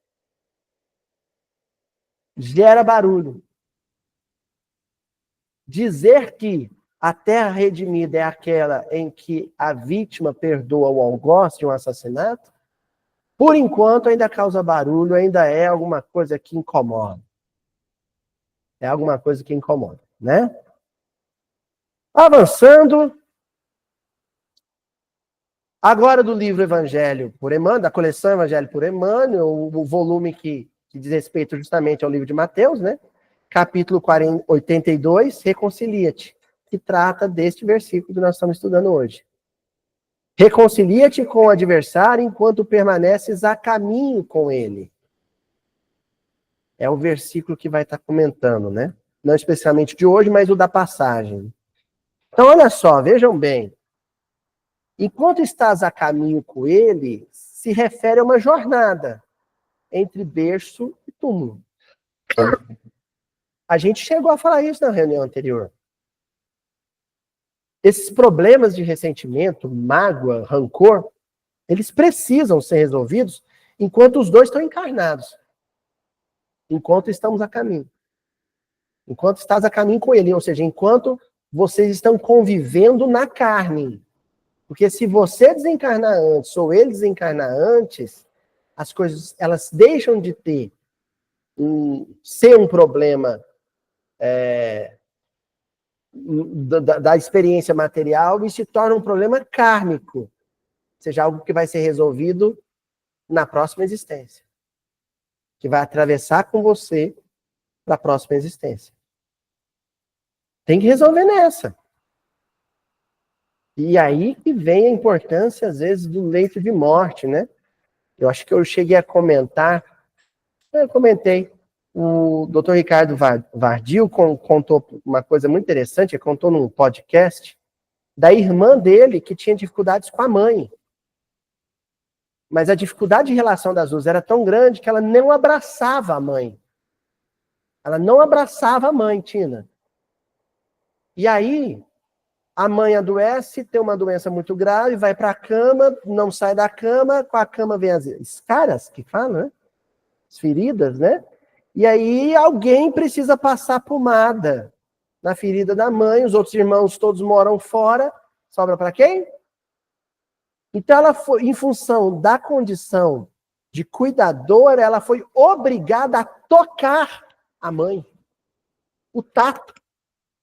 Gera barulho. Dizer que a terra redimida é aquela em que a vítima perdoa o algoz de um assassinato, por enquanto ainda causa barulho, ainda é alguma coisa que incomoda. É alguma coisa que incomoda, né? Avançando. Agora do livro Evangelho por Emmanuel, da coleção Evangelho por Emmanuel, o volume que diz respeito justamente ao livro de Mateus, né? Capítulo 82, Reconcilia-te, que trata deste versículo que nós estamos estudando hoje. Reconcilia-te com o adversário enquanto permaneces a caminho com ele. É o versículo que vai estar comentando, né? Não especialmente de hoje, mas o da passagem. Então, olha só, vejam bem. Enquanto estás a caminho com ele, se refere a uma jornada entre berço e túmulo. A gente chegou a falar isso na reunião anterior. Esses problemas de ressentimento, mágoa, rancor, eles precisam ser resolvidos enquanto os dois estão encarnados. Enquanto estamos a caminho. Enquanto estás a caminho com ele, ou seja, enquanto vocês estão convivendo na carne. Porque se você desencarnar antes, ou ele desencarnar antes, as coisas, elas deixam de ser um problema da experiência material e se torna um problema kármico. Ou seja, algo que vai ser resolvido na próxima existência. Que vai atravessar com você para a próxima existência. Tem que resolver nessa. E aí que vem a importância, às vezes, do leito de morte, né? Eu acho que eu cheguei a comentar, eu comentei, o Dr. Ricardo Vardil contou uma coisa muito interessante, ele contou num podcast, da irmã dele que tinha dificuldades com a mãe. Mas a dificuldade de relação das duas era tão grande que ela não abraçava a mãe. Ela não abraçava a mãe, Tina. E aí, a mãe adoece, tem uma doença muito grave, vai para a cama, não sai da cama, com a cama vem as escaras, que falam, né? As feridas, né? E aí alguém precisa passar pomada na ferida da mãe, os outros irmãos todos moram fora, sobra para quem? Então ela foi, em função da condição de cuidadora, ela foi obrigada a tocar a mãe. O tato,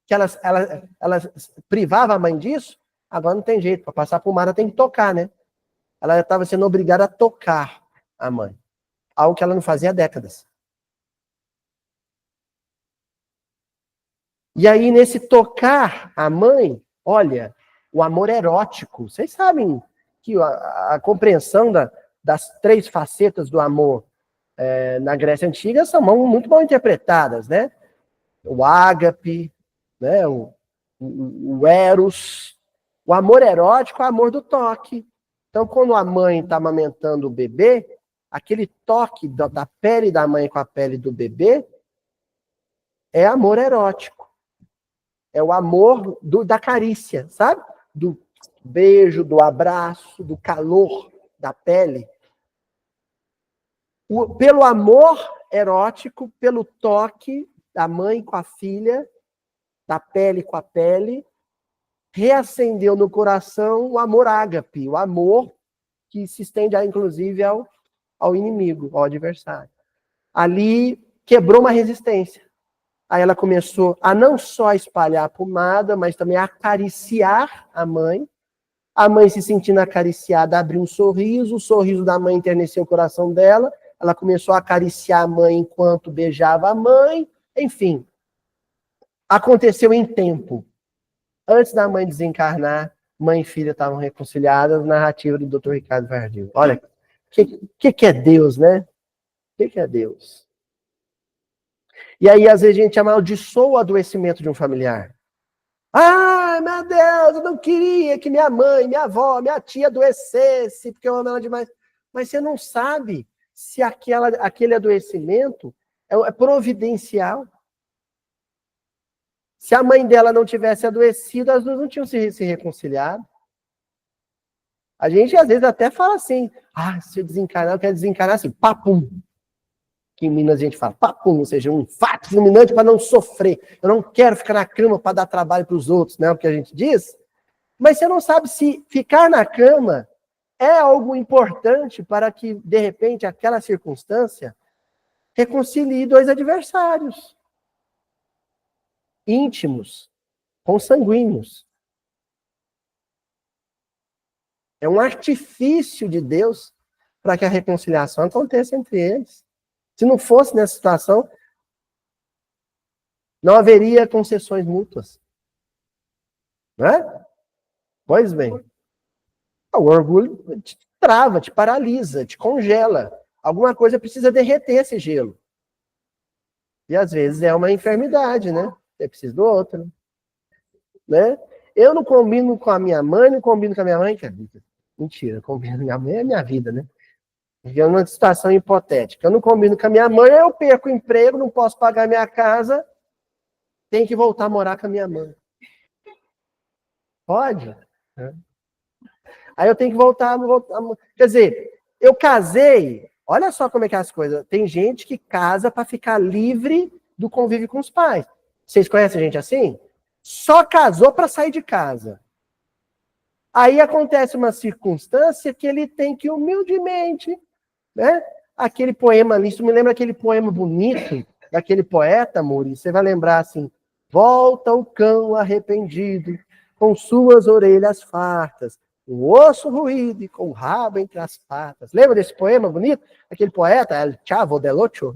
que ela privava a mãe disso, agora não tem jeito, para passar pomada tem que tocar, né? Ela estava sendo obrigada a tocar a mãe, algo que ela não fazia há décadas. E aí, nesse tocar a mãe, olha, o amor erótico. Vocês sabem que a compreensão das 3 facetas do amor na Grécia Antiga são muito mal interpretadas, né? O ágape, né? O eros. O amor erótico é o amor do toque. Então, quando a mãe está amamentando o bebê, aquele toque da pele da mãe com a pele do bebê é amor erótico. É o amor da carícia, sabe? Do beijo, do abraço, do calor da pele. Pelo amor erótico, pelo toque da mãe com a filha, da pele com a pele, reacendeu no coração o amor ágape, o amor que se estende, inclusive, ao inimigo, ao adversário. Ali quebrou uma resistência. Aí ela começou a não só espalhar a pomada, mas também a acariciar a mãe. A mãe, se sentindo acariciada, abriu um sorriso, o sorriso da mãe enterneceu o coração dela. Ela começou a acariciar a mãe enquanto beijava a mãe. Enfim, aconteceu em tempo. Antes da mãe desencarnar, mãe e filha estavam reconciliadas, narrativa do Dr. Ricardo Vardio. Olha, o que é Deus, né? O que é Deus? E aí, às vezes, a gente amaldiçoa o adoecimento de um familiar. Ai, meu Deus, eu não queria que minha mãe, minha avó, minha tia adoecesse, porque eu amo ela demais. Mas você não sabe se aquele adoecimento é providencial. Se a mãe dela não tivesse adoecido, as duas não tinham se reconciliado. A gente, às vezes, até fala assim, se eu desencarnar, eu quero desencarnar assim, papum. Que em Minas a gente fala, papum, ou seja, um infarto fulminante para não sofrer. Eu não quero ficar na cama para dar trabalho para os outros, não é o que a gente diz? Mas você não sabe se ficar na cama é algo importante para que, de repente, aquela circunstância reconcilie 2 adversários íntimos, consanguíneos. É um artifício de Deus para que a reconciliação aconteça entre eles. Se não fosse nessa situação, não haveria concessões mútuas. Não é? Pois bem. O orgulho te trava, te paralisa, te congela. Alguma coisa precisa derreter esse gelo. E às vezes é uma enfermidade, né? Você precisa do outro. Né? Eu não combino com a minha mãe, não combino com a minha mãe. Mentira, combino com a minha mãe, é minha vida, né? É uma situação hipotética. Eu não combino com a minha mãe, eu perco o emprego, não posso pagar minha casa, tenho que voltar a morar com a minha mãe. Pode? Aí eu tenho que voltar. Quer dizer, eu casei, olha só como é que é as coisas. Tem gente que casa para ficar livre do convívio com os pais. Vocês conhecem gente assim? Só casou para sair de casa. Aí acontece uma circunstância que ele tem que humildemente, né? Aquele poema ali, isso me lembra aquele poema bonito daquele poeta, Muri. Você vai lembrar assim: volta o cão arrependido, com suas orelhas fartas, o osso ruído e com o rabo entre as patas. Lembra desse poema bonito? Aquele poeta, El Chavo del Ocho.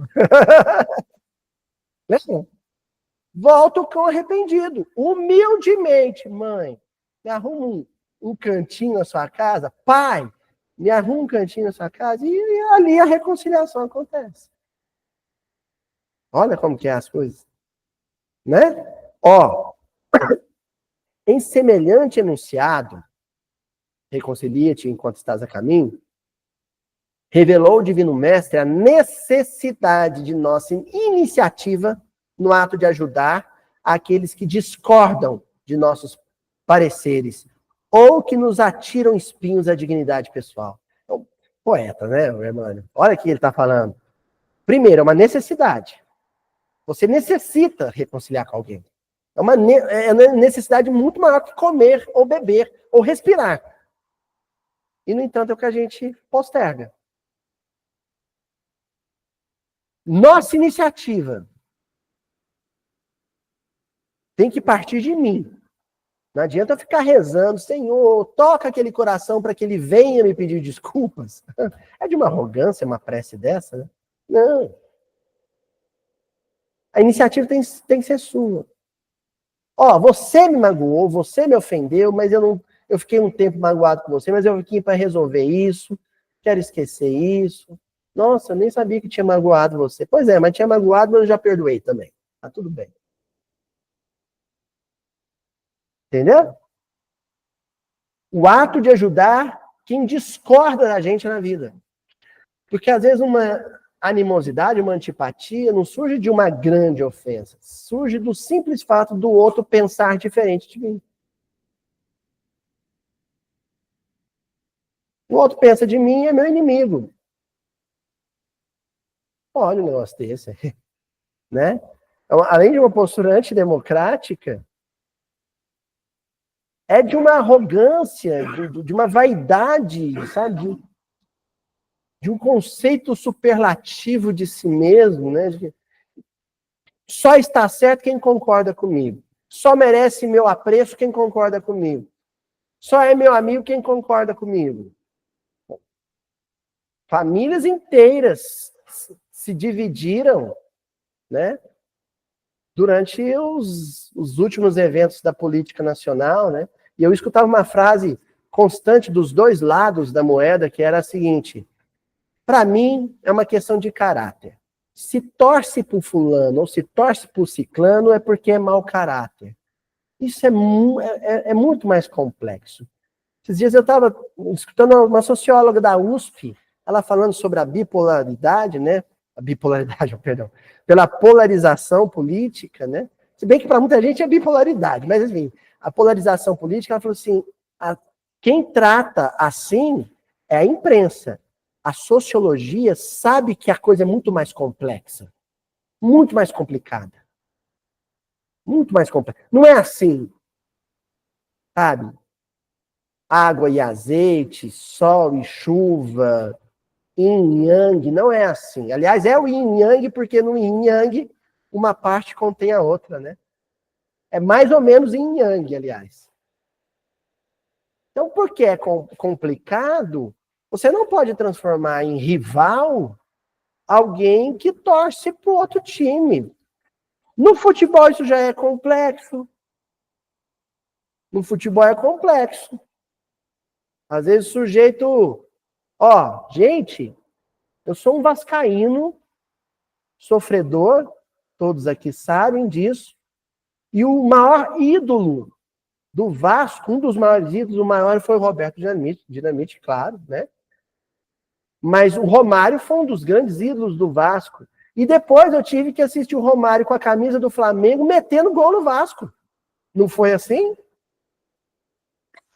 Lembra? Volta o cão arrependido, humildemente, mãe. Me arruma um cantinho na sua casa, pai, me arruma um cantinho na sua casa, e ali a reconciliação acontece. Olha como que é as coisas. Né? Em semelhante enunciado, reconcilia-te enquanto estás a caminho, revelou o Divino Mestre a necessidade de nossa iniciativa no ato de ajudar aqueles que discordam de nossos pareceres, ou que nos atiram espinhos à dignidade pessoal. Então, poeta, né, Emmanuel? Olha o que ele está falando. Primeiro, é uma necessidade. Você necessita reconciliar com alguém. É uma necessidade muito maior que comer, ou beber, ou respirar. E, no entanto, é o que a gente posterga. Nossa iniciativa tem que partir de mim. Não adianta ficar rezando, Senhor, toca aquele coração para que ele venha me pedir desculpas. É de uma arrogância uma prece dessa, né? Não. A iniciativa tem que ser sua. Ó, você me magoou, você me ofendeu, mas eu fiquei um tempo magoado com você, mas eu vim aqui para resolver isso, quero esquecer isso. Nossa, eu nem sabia que tinha magoado você. Pois é, mas tinha magoado, mas eu já perdoei também. Tá tudo bem. Entendeu? O ato de ajudar quem discorda da gente na vida. Porque às vezes uma animosidade, uma antipatia não surge de uma grande ofensa. Surge do simples fato do outro pensar diferente de mim. O outro pensa de mim, é meu inimigo. Olha um negócio desse. Né? Então, além de uma postura antidemocrática, é de uma arrogância, de uma vaidade, sabe? De um conceito superlativo de si mesmo, né? Só está certo quem concorda comigo. Só merece meu apreço quem concorda comigo. Só é meu amigo quem concorda comigo. Famílias inteiras se dividiram, né? Durante os últimos eventos da política nacional, né? E eu escutava uma frase constante dos dois lados da moeda, que era a seguinte: para mim, é uma questão de caráter. Se torce para o fulano ou se torce para o ciclano, é porque é mau caráter. Isso é muito mais complexo. Esses dias eu estava escutando uma socióloga da USP, ela falando sobre a bipolaridade, né? A bipolaridade, perdão. Pela polarização política, né? Se bem que para muita gente é bipolaridade, mas enfim, a polarização política, ela falou assim, quem trata assim é a imprensa. A sociologia sabe que a coisa é muito mais complexa, muito mais complicada. Muito mais complexa. Não é assim, sabe? Água e azeite, sol e chuva, yin e yang, não é assim. Aliás, é o yin e yang, porque no yin e yang uma parte contém a outra, né? É mais ou menos yin e yang, aliás. Então, porque é complicado, você não pode transformar em rival alguém que torce para o outro time. No futebol isso já é complexo. No futebol é complexo. Às vezes o sujeito... Ó, gente, eu sou um vascaíno, sofredor, todos aqui sabem disso, e o maior ídolo do Vasco, um dos maiores ídolos, o maior foi o Roberto Dinamite, claro, né? Mas o Romário foi um dos grandes ídolos do Vasco. E depois eu tive que assistir o Romário com a camisa do Flamengo metendo gol no Vasco. Não foi assim?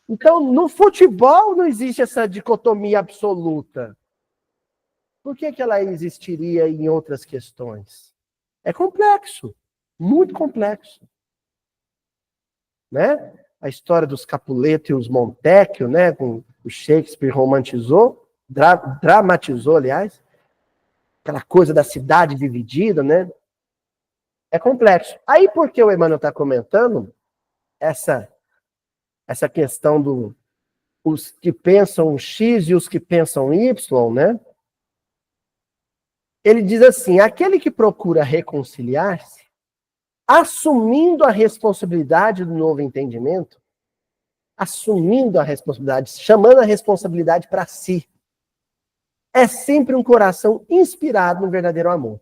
Então, no futebol não existe essa dicotomia absoluta. Por que ela existiria em outras questões? É complexo, muito complexo. Né? A história dos Capuleto e os Montecchio, né? Com o Shakespeare romantizou, dramatizou, aliás, aquela coisa da cidade dividida, né? É complexo. Aí, por que o Emmanuel está comentando essa questão os que pensam X e os que pensam Y, né? Ele diz assim, aquele que procura reconciliar-se, assumindo a responsabilidade do novo entendimento, assumindo a responsabilidade, chamando a responsabilidade para si, é sempre um coração inspirado no verdadeiro amor.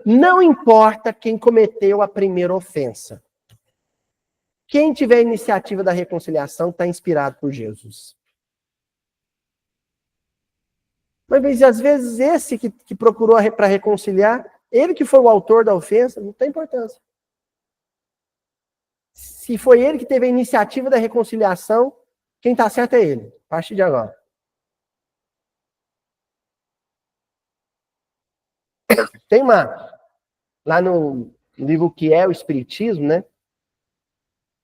Não importa quem cometeu a primeira ofensa. Quem tiver a iniciativa da reconciliação está inspirado por Jesus. Mas às vezes esse que procurou para reconciliar, ele que foi o autor da ofensa, não tem importância. Se foi ele que teve a iniciativa da reconciliação, quem está certo é ele, a partir de agora. Tem lá no livro Que é o Espiritismo, né?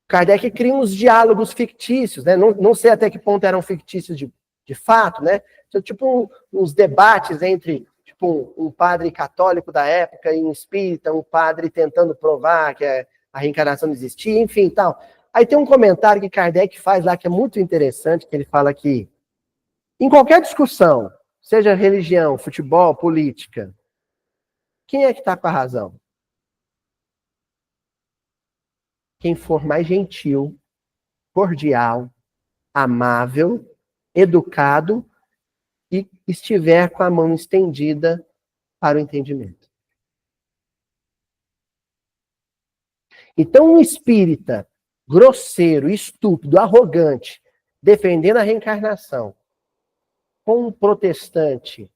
Kardec cria uns diálogos fictícios, né? Não sei até que ponto eram fictícios de fato, né? Então, tipo, uns debates entre tipo, um padre católico da época e um espírita, um padre tentando provar que a reencarnação não existia, enfim, tal. Aí tem um comentário que Kardec faz lá que é muito interessante, que ele fala que em qualquer discussão, seja religião, futebol, política, quem é que está com a razão? Quem for mais gentil, cordial, amável, educado e estiver com a mão estendida para o entendimento. Então, um espírita grosseiro, estúpido, arrogante, defendendo a reencarnação, com um protestante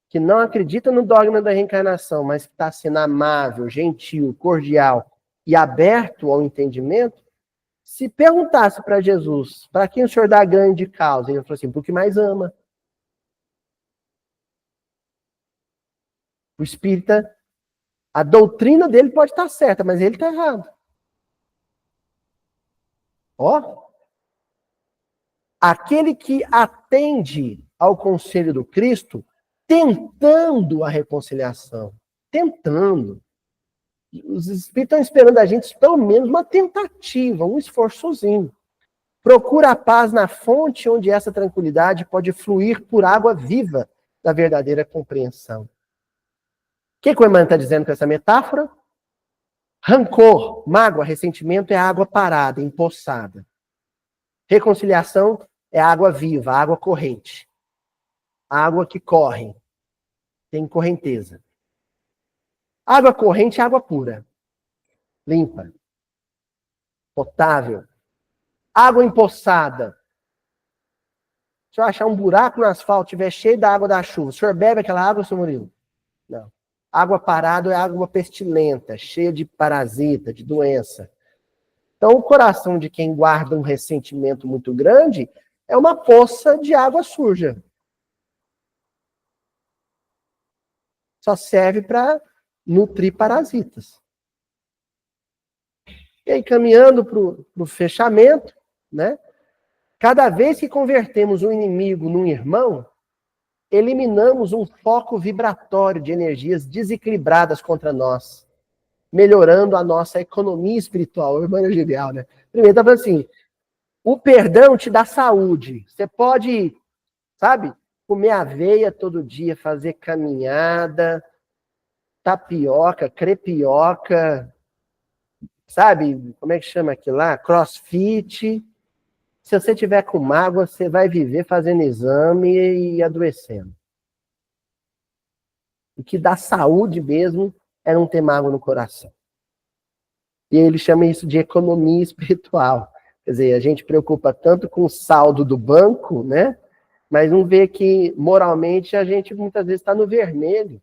que não acredita no dogma da reencarnação, mas que está sendo amável, gentil, cordial e aberto ao entendimento, se perguntasse para Jesus, para quem o senhor dá ganho de causa, ele falou assim, para o que mais ama. O espírita, a doutrina dele pode estar certa, mas ele está errado. Ó, aquele que atende ao conselho do Cristo, tentando a reconciliação, tentando. Os espíritos estão esperando a gente pelo menos uma tentativa, um esforçozinho. Procura a paz na fonte onde essa tranquilidade pode fluir por água viva da verdadeira compreensão. O que o Emmanuel está dizendo com essa metáfora? Rancor, mágoa, ressentimento é água parada, empoçada. Reconciliação é água viva, água corrente. Água que corre, tem correnteza. Água corrente é água pura, limpa, potável. Água empoçada. Se eu achar um buraco no asfalto, estiver cheio da água da chuva, o senhor bebe aquela água, seu Murilo? Não. Água parada é água pestilenta, cheia de parasita, de doença. Então, o coração de quem guarda um ressentimento muito grande é uma poça de água suja. Só serve para nutrir parasitas. E aí, caminhando para o fechamento, né? Cada vez que convertemos um inimigo num irmão, eliminamos um foco vibratório de energias desequilibradas contra nós, melhorando a nossa economia espiritual. O irmão é genial, né? Primeiro, tá falando assim, o perdão te dá saúde. Você pode, sabe, comer aveia todo dia, fazer caminhada, tapioca, crepioca, sabe, como é que chama aquilo lá? Crossfit. Se você tiver com mágoa, você vai viver fazendo exame e adoecendo. O que dá saúde mesmo é não ter mágoa no coração. E ele chama isso de economia espiritual. Quer dizer, a gente preocupa tanto com o saldo do banco, né? Mas não vê que moralmente a gente muitas vezes está no vermelho.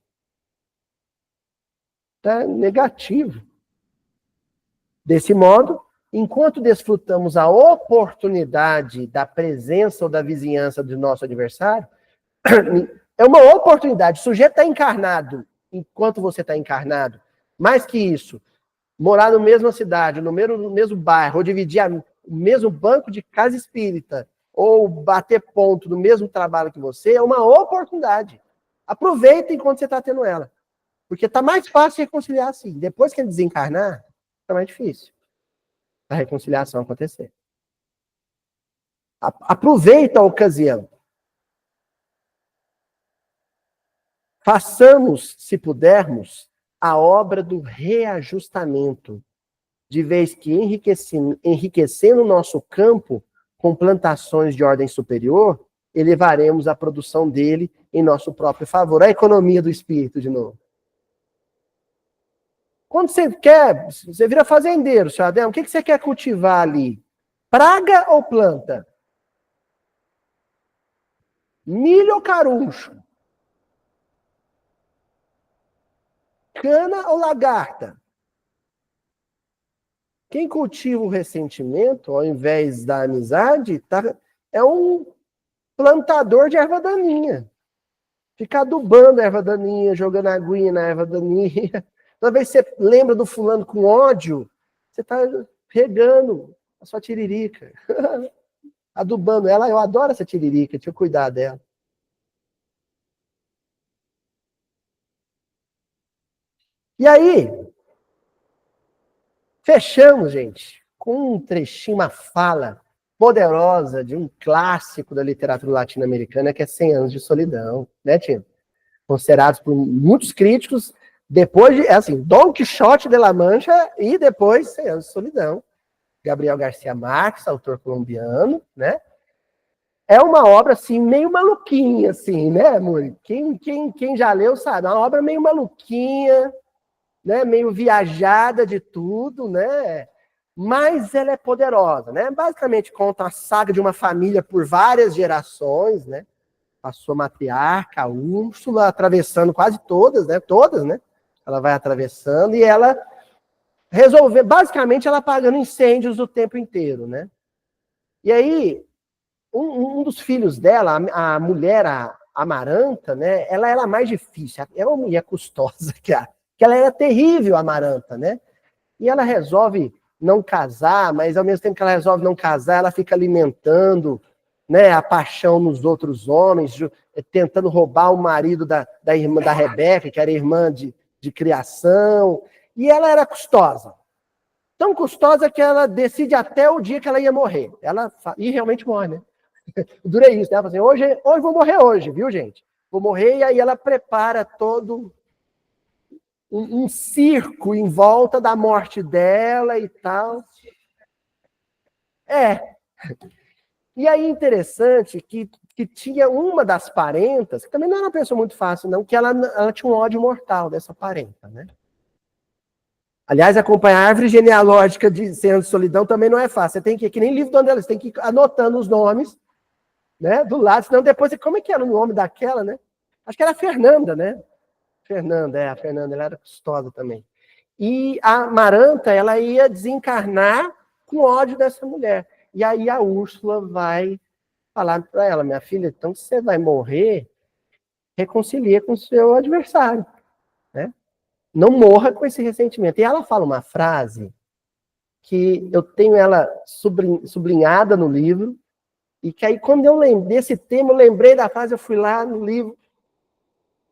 Está negativo. Desse modo, enquanto desfrutamos a oportunidade da presença ou da vizinhança do nosso adversário, é uma oportunidade. O sujeito está encarnado enquanto você está encarnado. Mais que isso, morar na mesma cidade, no mesmo bairro, ou dividir o mesmo banco de casa espírita, ou bater ponto no mesmo trabalho que você, é uma oportunidade. Aproveita enquanto você está tendo ela. Porque está mais fácil reconciliar assim. Depois que ele desencarnar, está mais difícil a reconciliação acontecer. Aproveita a ocasião. Façamos, se pudermos, a obra do reajustamento, de vez que enriquecendo o nosso campo com plantações de ordem superior, elevaremos a produção dele em nosso próprio favor. A economia do espírito, de novo. Quando você quer, você vira fazendeiro, seu Adão, o que você quer cultivar ali? Praga ou planta? Milho ou caruncho? Cana ou lagarta? Quem cultiva o ressentimento, ao invés da amizade, é um plantador de erva daninha. Fica adubando a erva daninha, jogando aguinha na erva daninha. Toda vez que você lembra do fulano com ódio, você está regando a sua tiririca. Adubando ela. Eu adoro essa tiririca, deixa eu cuidar dela. E aí, fechamos, gente, com um trechinho, uma fala poderosa de um clássico da literatura latino-americana, que é 100 Anos de Solidão, né, Tino? Considerados por muitos críticos, depois de, assim, Dom Quixote de la Mancha e depois 100 Anos de Solidão. Gabriel Garcia Marques, autor colombiano, né? É uma obra, assim, meio maluquinha, assim, né, amor? Quem já leu sabe, é uma obra meio maluquinha, né? Meio viajada de tudo, né? Mas ela é poderosa, né? Basicamente conta a saga de uma família por várias gerações, né? A sua matriarca, a Úrsula, atravessando quase todas, né? Todas, né? Ela vai atravessando e ela resolver, basicamente ela apagando incêndios o tempo inteiro, né? E aí, um dos filhos dela, a mulher, a Amaranta, né? Ela era mais difícil, é uma mulher custosa, que ela era terrível, a Amaranta, né? E ela resolve não casar, mas ao mesmo tempo que ela resolve não casar, ela fica alimentando, né, a paixão nos outros homens, tentando roubar o marido da irmã da Rebeca, que era irmã de criação. E ela era custosa. Tão custosa que ela decide até o dia que ela ia morrer. E realmente morre, né? Dura isso, né? Ela fala assim, hoje vou morrer hoje, viu, gente? Vou morrer, e aí ela prepara todo um circo em volta da morte dela e tal. É. E aí, interessante que tinha uma das parentas, que também não era uma pessoa muito fácil, não, que ela tinha um ódio mortal dessa parenta, né? Aliás, acompanhar a árvore genealógica de 100 Anos de Solidão também não é fácil. Você tem que nem livro do André, você tem que ir anotando os nomes, né, do lado, senão depois, como é que era o nome daquela, né? Acho que era a Fernanda, né? A Fernanda, ela era custosa também. E a Maranta, ela ia desencarnar com ódio dessa mulher. E aí a Úrsula vai falar para ela, minha filha, então se você vai morrer, reconcilia com o seu adversário, né? Não morra com esse ressentimento. E ela fala uma frase que eu tenho ela sublinhada no livro, e que aí quando eu lembrei desse tema, eu lembrei da frase, eu fui lá no livro,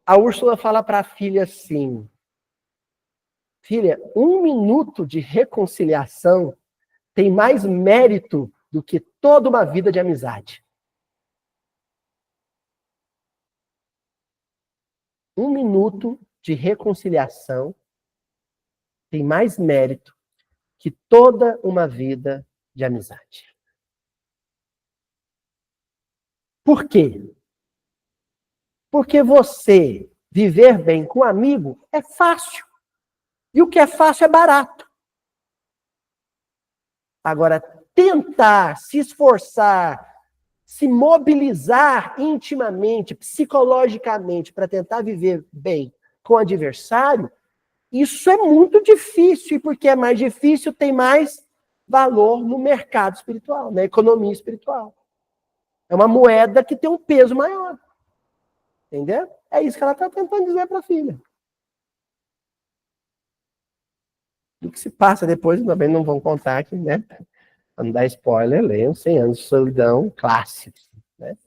a Úrsula fala para a filha assim, filha, 1 minuto de reconciliação tem mais mérito do que toda uma vida de amizade. 1 minuto de reconciliação tem mais mérito que toda uma vida de amizade. Por quê? Porque você viver bem com um amigo é fácil. E o que é fácil é barato. Agora, tentar, se esforçar, se mobilizar intimamente, psicologicamente, para tentar viver bem com o adversário, isso é muito difícil, e porque é mais difícil, tem mais valor no mercado espiritual, na economia espiritual. É uma moeda que tem um peso maior. Entendeu? É isso que ela está tentando dizer para a filha. O que se passa depois, também não vão contar aqui, né? Para não dar spoiler, leiam 100 Anos de Solidão, clássicos, né?